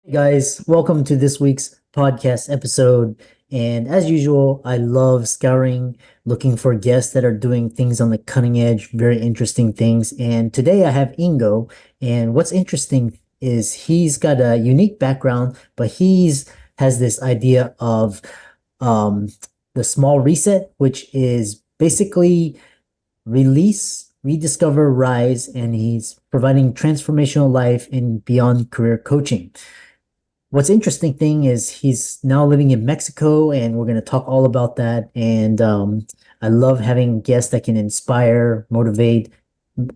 Hey guys, welcome to this week's podcast episode. And as usual, I love scouring, looking for guests that are doing things on the cutting edge, very interesting things. And today I have Ingo. And what's interesting is he's got a unique background, but he's has this idea of um, the small reset, which is basically release, rediscover, rise, and he's providing transformational life and beyond career coaching. What's interesting thing is he's now living in Mexico, and we're going to talk all about that. And I love having guests that can inspire, motivate,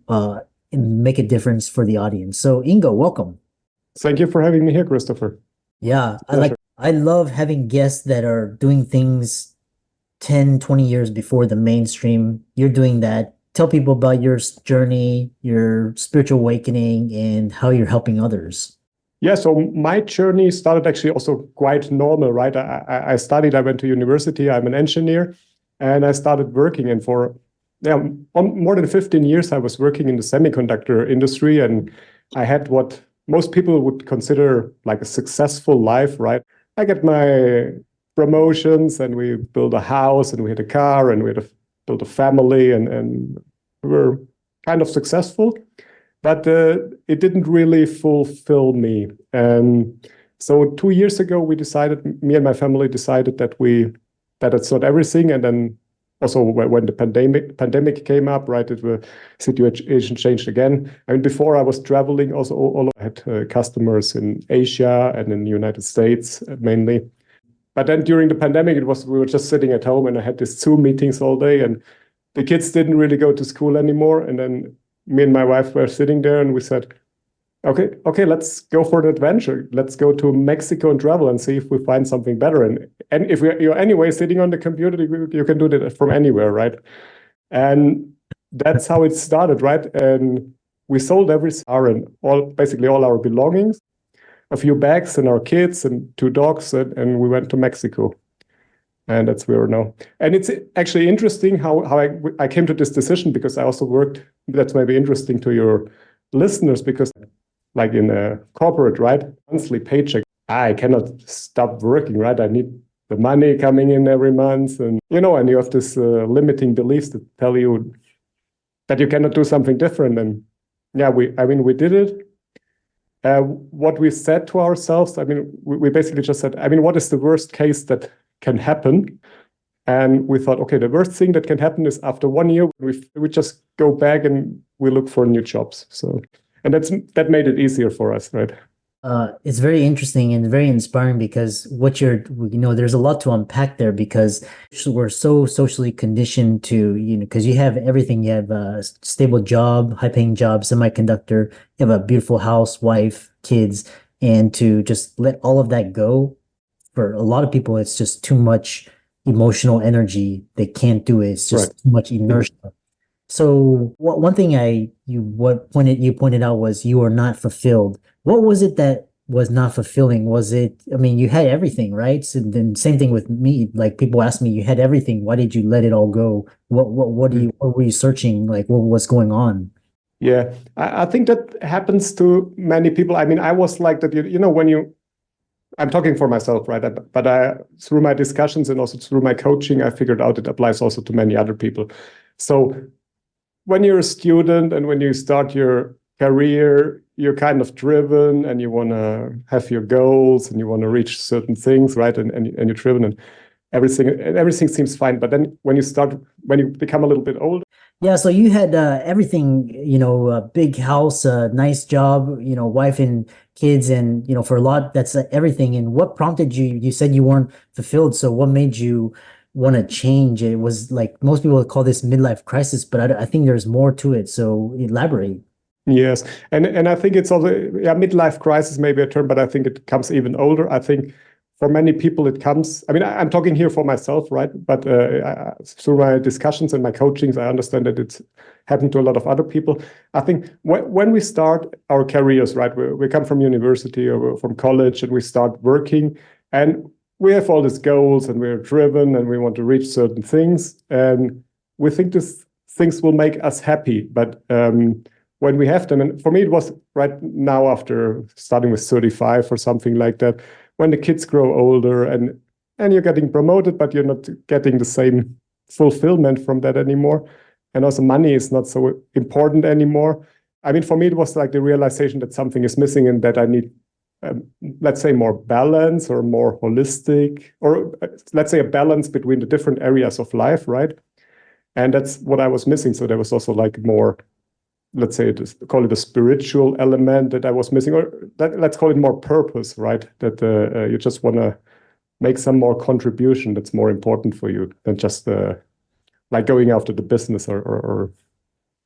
and make a difference for the audience. So, Ingo, welcome. Thank you for having me here, Christopher. Yeah, Pleasure. I love having guests that are doing things 10, 20 years before the mainstream. You're doing that. Tell people about your journey, your spiritual awakening, and how you're helping others. Yeah, so my journey started actually also quite normal, right? I studied, I went to university, I'm an engineer, and I started working. And for more than 15 years, I was working in the semiconductor industry, and I had what most people would consider like a successful life, right? I get my promotions, and we built a house, and we had a car, and we had built a family, and we were kind of successful. But it didn't really fulfill me. So 2 years ago, me and my family decided that it's not everything. And then also when the pandemic came up, right, the situation changed again. I mean, before I was traveling also I had customers in Asia and in the United States mainly. But then during the pandemic, we were just sitting at home, and I had these Zoom meetings all day, and the kids didn't really go to school anymore. And then me and my wife were sitting there, and we said, okay, let's go for the adventure. Let's go to Mexico and travel and see if we find something better. And if you're anyway sitting on the computer, you can do that from anywhere, right? And that's how it started, right? And we sold every car and basically all our belongings, a few bags and our kids and two dogs, and we went to Mexico. And that's where we're now. And it's actually interesting how I came to this decision, because I also worked, that's maybe interesting to your listeners, because like in a corporate, right, monthly paycheck, I cannot stop working, right? I need the money coming in every month. And you have this limiting beliefs that tell you that you cannot do something different. And yeah, we did it. What we said to ourselves, we basically just said, what is the worst case that can happen? And we thought, okay, the worst thing that can happen is after 1 year, we just go back and we look for new jobs. So, and that made it easier for us, right? It's very interesting and very inspiring because there's a lot to unpack there because we're so socially conditioned to, because you have everything. You have a stable job, high-paying job, semiconductor, you have a beautiful house, wife, kids, and to just let all of that go, for a lot of people, it's just too much emotional energy. They can't do it. It's just too much inertia. So one thing you pointed out was you were not fulfilled. What was it that was not fulfilling? Was it, you had everything, right? So then same thing with me. Like people ask me, you had everything. Why did you let it all go? What were you searching? Like what was going on? Yeah, I think that happens to many people. I was like that, I'm talking for myself, right? But through my discussions and also through my coaching, I figured out it applies also to many other people. So when you're a student and when you start your career, you're kind of driven and you want to have your goals and you want to reach certain things, right? And you're driven and everything seems fine. But then when you become a little bit older. Yeah, so you had everything, a big house, a nice job, wife and kids, and for a lot, that's everything. And what prompted you? You said you weren't fulfilled, so what made you want to change? It was like most people would call this midlife crisis, but I think there's more to it. So elaborate. Yes, and I think it's also, yeah, midlife crisis may be a term, but I think it comes even older. I think for many people it comes. I'm talking here for myself, right? But through my discussions and my coachings, I understand that it's happened to a lot of other people. I think when we start our careers, right, we come from university or from college and we start working, and we have all these goals and we're driven and we want to reach certain things, and we think these things will make us happy. But when we have them, and for me, it was right now after starting with 35 or something like that, when the kids grow older and you're getting promoted, but you're not getting the same fulfillment from that anymore. And also money is not so important anymore. I mean, for me, it was like the realization that something is missing and that I need, let's say, more balance or more holistic, or let's say a balance between the different areas of life, right? And that's what I was missing. So there was also like more, let's say, call it a spiritual element that I was missing, or let's call it more purpose, right? That you just want to make some more contribution that's more important for you than just like going after the business or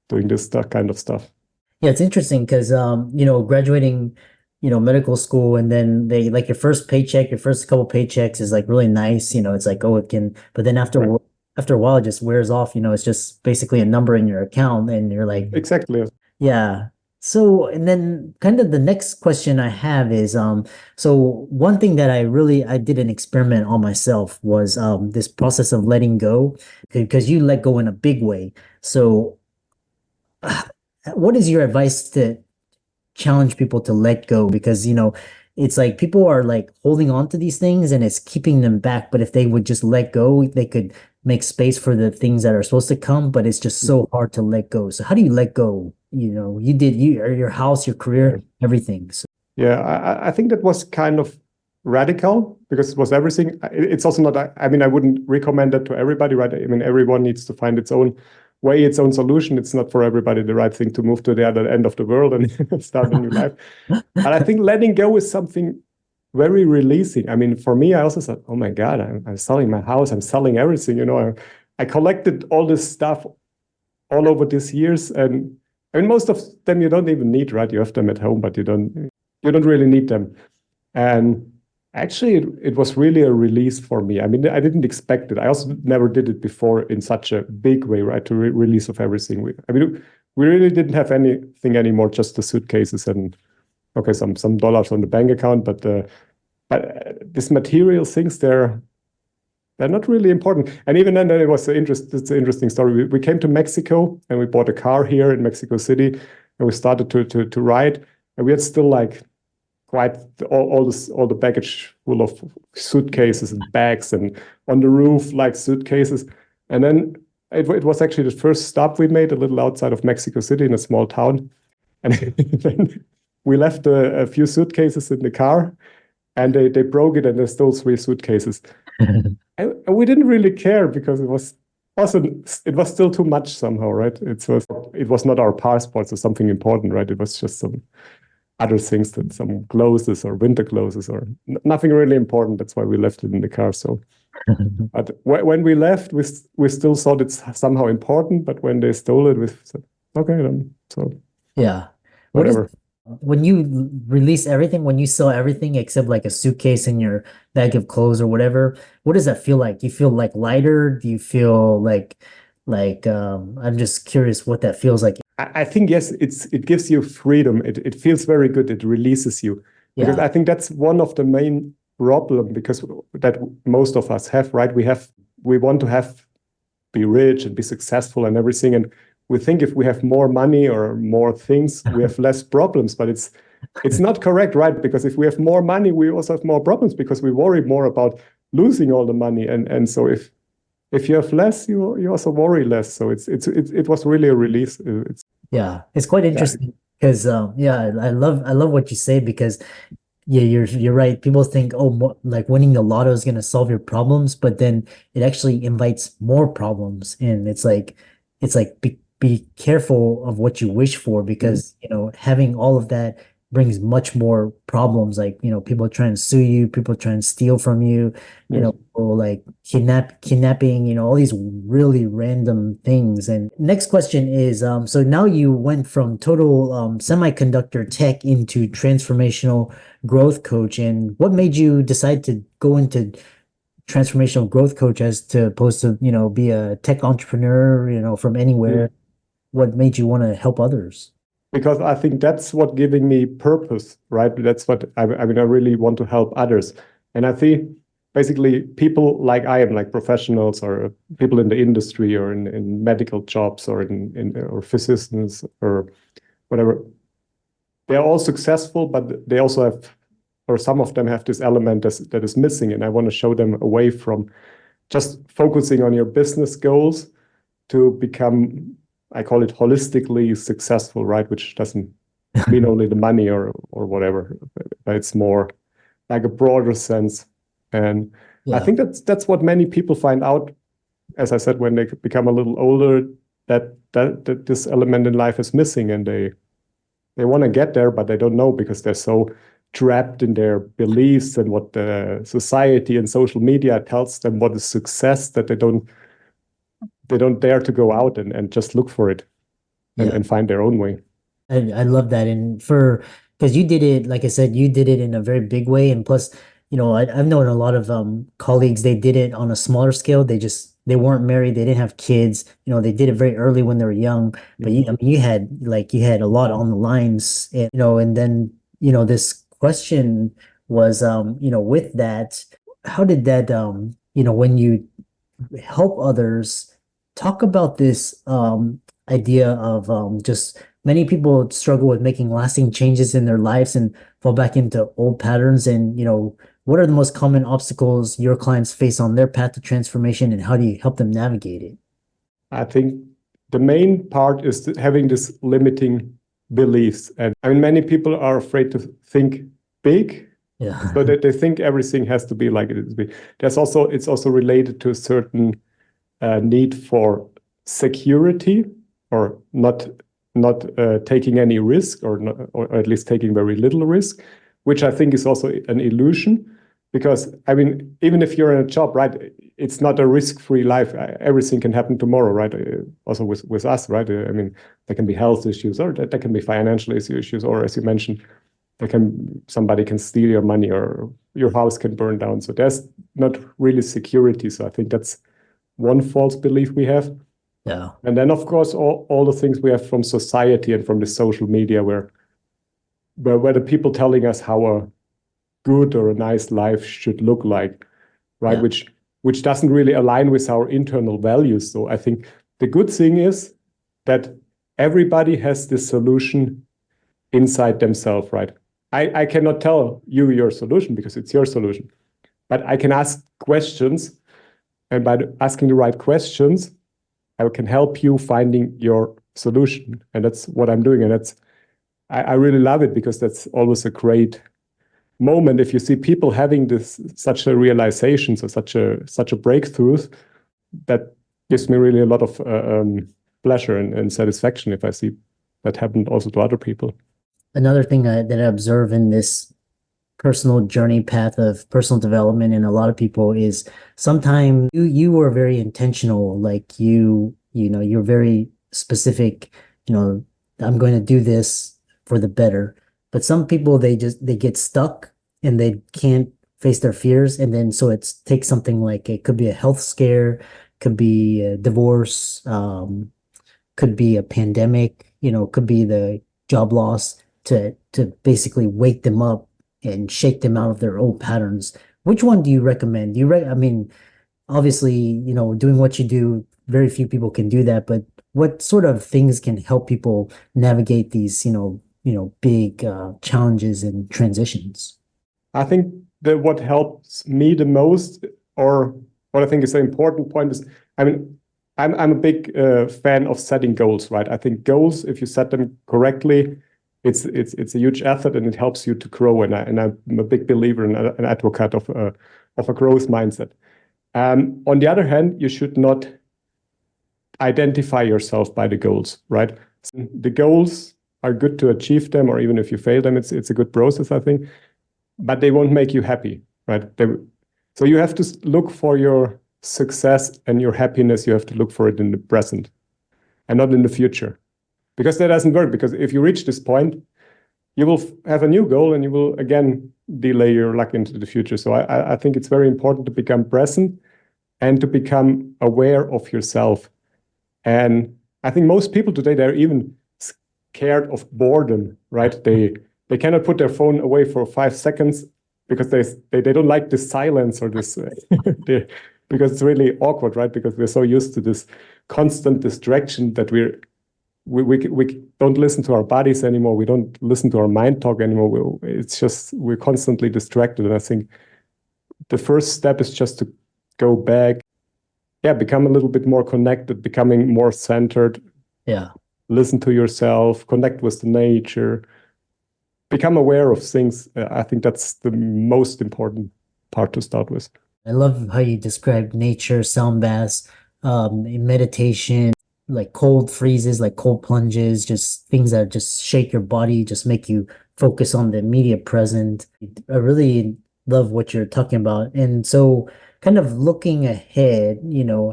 doing this kind of stuff. Yeah, it's interesting because graduating, medical school and then they like your first paycheck, your first couple paychecks is like really nice. It's like, oh, it can, but then Right. after a while it just wears off, it's just basically a number in your account and you're like, Exactly. yeah. So, and then kind of the next question I have is, so one thing that I did an experiment on myself was, this process of letting go, because you let go in a big way. So, what is your advice to challenge people to let go? Because, it's like people are like holding on to these things and it's keeping them back. But if they would just let go, they could make space for the things that are supposed to come, but it's just so hard to let go. So how do you let go? You did your house, your career, everything. So Yeah, I think that was kind of radical because it was everything. It's also not, I mean, I wouldn't recommend that to everybody, right? I mean, everyone needs to find its own way, its own solution. It's not for everybody the right thing to move to the other end of the world and start a new life. But I think letting go is something very releasing. I mean, for me, I also said, oh my God, I'm selling my house, I'm selling everything. I collected all this stuff all over these years. And I mean, most of them you don't even need, right? You have them at home, but you don't really need them. And actually, it was really a release for me. I mean, I didn't expect it. I also never did it before in such a big way, right? To release of everything. I mean, we really didn't have anything anymore, just the suitcases and okay, some dollars on the bank account. But these material things, they're not really important. And even then it's an interesting story. We came to Mexico and we bought a car here in Mexico City and we started to ride. And we had still like quite all the baggage full of suitcases and bags and on the roof like suitcases. And then it was actually the first stop we made a little outside of Mexico City in a small town. And then we left a few suitcases in the car and they broke it and they stole 3 suitcases. And we didn't really care because it was still too much somehow, right? It was not our passports or something important, right? It was just some other things, that some clothes or winter clothes or nothing really important. That's why we left it in the car. So, but when we left, we still thought it's somehow important. But when they stole it, we said, okay, then so yeah. What is whatever. when you release everything, when you sell everything except like a suitcase and your bag of clothes or whatever, what does that feel like? Do you feel like lighter? Do you feel like I'm just curious what that feels like. I think yes, it gives you freedom. It feels very good. It releases you because Yeah. I think that's one of the main problem because that most of us have, right? We want to be rich and be successful and everything, and we think if we have more money or more things, we have less problems. But it's not correct, right? Because if we have more money, we also have more problems because we worry more about losing all the money, and so if you have less, you also worry less. So it was really a release. Yeah, it's quite Yeah, interesting because yeah, I love what you say because yeah, you're right. People think, oh, like winning the lotto is gonna solve your problems, but then it actually invites more problems, and it's like be careful of what you wish for because having all of that brings much more problems. Like people trying to sue you, people trying to steal from you, yes. or like kidnapping, all these really random things. And next question is, so now you went from total semiconductor tech into transformational growth coach, and what made you decide to go into transformational growth coach as to opposed to be a tech entrepreneur from anywhere? What made you want to help others? Because I think that's what giving me purpose, right? That's what I mean. I really want to help others, and I think basically people like I am, like professionals or people in the industry or in medical jobs or in or physicians or whatever. They're all successful, but they also have, or some of them have this element that is missing. And I want to show them away from just focusing on your business goals to become, I call it holistically successful, right? Which doesn't mean only the money or whatever, but it's more like a broader sense. And I Yeah. think that's what many people find out, as I said, when they become a little older, that this element in life is missing, and they want to get there, but they don't know because they're so trapped in their beliefs and what the society and social media tells them what is success, that they don't dare to go out and just look for it Yeah. and find their own way. I love that. And because you did it, like I said, you did it in a very big way. And plus, I've known a lot of colleagues, they did it on a smaller scale. They weren't married, they didn't have kids, they did it very early when they were young. But I mean, you had a lot on the lines, and then, this question was, with that, how did that, when you help others, talk about this idea of just many people struggle with making lasting changes in their lives and fall back into old patterns. And, what are the most common obstacles your clients face on their path to transformation, and how do you help them navigate it? I think the main part is having this limiting beliefs. And I mean, many people are afraid to think big, Yeah. so that they think everything has to be like it is. It's also related to a certain need for security, or not taking any risk, or at least taking very little risk, which I think is also an illusion. Because I mean, even if you're in a job, right, it's not a risk-free life. Everything can happen tomorrow, right? Also with us, right? I mean, there can be health issues, or there can be financial issues, or as you mentioned, somebody can steal your money, or your house can burn down. So there's not really security. So I think that's one false belief we have. Yeah. And then, of course, all the things we have from society and from the social media, where the people telling us how a good or a nice life should look like, right? Yeah. Which doesn't really align with our internal values. So I think the good thing is that everybody has this solution inside themselves, right? I cannot tell you your solution because it's your solution, but I can ask questions, and by asking the right questions, I can help you finding your solution. And that's what I'm doing. And I really love it, because that's always a great moment if you see people having such a realization, so such a breakthrough. That gives me really a lot of pleasure and satisfaction if I see that happen also to other people. Another thing that I observe in this personal journey path of personal development in a lot of people is sometimes you were very intentional, like you're very specific, I'm going to do this for the better. But some people, they get stuck and they can't face their fears, and then so it takes something like, it could be a health scare, could be a divorce, could be a pandemic, could be the job loss, to basically wake them up and shake them out of their old patterns. Which one do you recommend? I mean, obviously, doing what you do, very few people can do that, but what sort of things can help people navigate these, big challenges and transitions? I think that what helps me the most, or what I think is an important point, is, I mean, I'm a big fan of setting goals, right? I think goals, if you set them correctly, it's a huge effort, and it helps you to grow. And I'm a big believer and an advocate of a growth mindset. On the other hand, you should not identify yourself by the goals, right? The goals are good to achieve them, or even if you fail them, it's a good process, I think, but they won't make you happy, right? So you have to look for your success and your happiness. You have to look for it in the present and not in the future, because that doesn't work. Because if you reach this point, you will have a new goal, and you will again delay your luck into the future. So I think it's very important to become present and to become aware of yourself. And I think most people today, they're even scared of boredom, right? They cannot put their phone away for 5 seconds because they don't like this silence, or this because it's really awkward, right? Because we're so used to this constant distraction that we're we don't listen to our bodies anymore. We don't listen to our mind talk anymore. It's just we're constantly distracted. And I think the first step is just to go back, become a little bit more connected, becoming more centered. Yeah. Listen to yourself, connect with the nature, become aware of things. I think that's the most important part to start with. I love how you described nature, sound baths, meditation, like cold freezes, like cold plunges, just things that just shake your body, just make you focus on the immediate present. I really love what you're talking about. And so kind of looking ahead,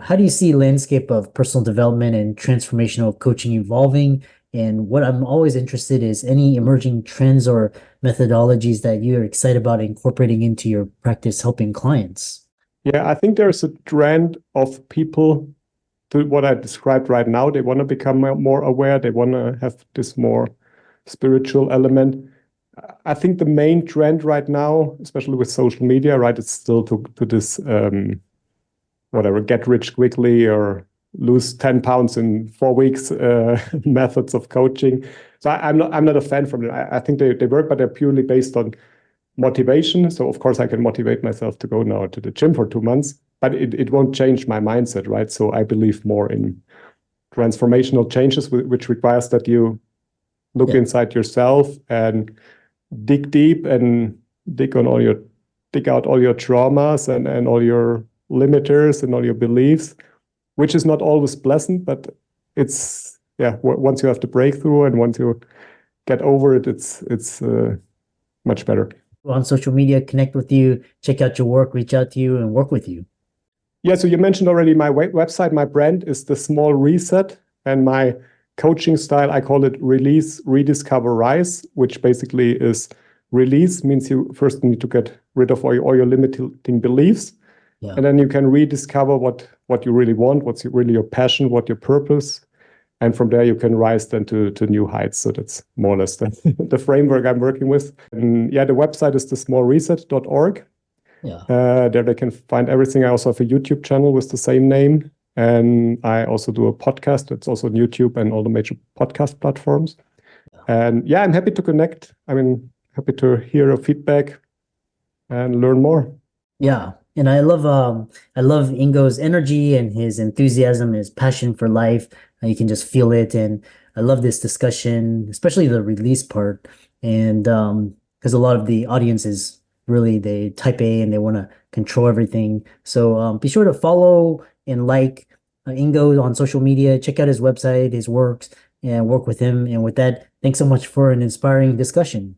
how do you see landscape of personal development and transformational coaching evolving? And what I'm always interested is any emerging trends or methodologies that you're excited about incorporating into your practice helping clients. Yeah, I think there's a trend of people to what I described right now. They want to become more aware. They want to have this more spiritual element. I think the main trend right now, especially with social media, right, it's still to this whatever, get rich quickly or lose 10 pounds in 4 weeks methods of coaching. So I'm not a fan from it. I think they work, but they're purely based on motivation. So of course I can motivate myself to go now to the gym for 2 months, but it won't change my mindset, right? So I believe more in transformational changes, which requires that you look inside yourself and dig deep and dig out all your traumas and all your limiters and all your beliefs, which is not always pleasant, but it's once you have the breakthrough and once you get over it, it's much better. On social media, connect with you, check out your work, reach out to you, and work with you. Yeah, so you mentioned already my website. My brand is The Small Reset, and my coaching style, I call it Release, Rediscover, Rise, which basically is release means you first need to get rid of all your limiting beliefs. Yeah. And then you can rediscover what you really want, what's really your passion, what your purpose. And from there, you can rise then to new heights. So that's more or less the framework I'm working with. And the website is thesmallreset.org. Yeah. There they can find everything. I also have a YouTube channel with the same name. And I also do a podcast. It's also on YouTube and all the major podcast platforms. And I'm happy to connect. Happy to hear your feedback and learn more. Yeah. And I love Ingo's energy and his enthusiasm, his passion for life. You can just feel it. And I love this discussion, especially the release part. And because a lot of the audience is really they type A and they want to control everything. So be sure to follow and like Ingo on social media. Check out his website, his works, and work with him. And with that, thanks so much for an inspiring discussion.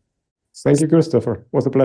Thank you, Christopher. It was a pleasure.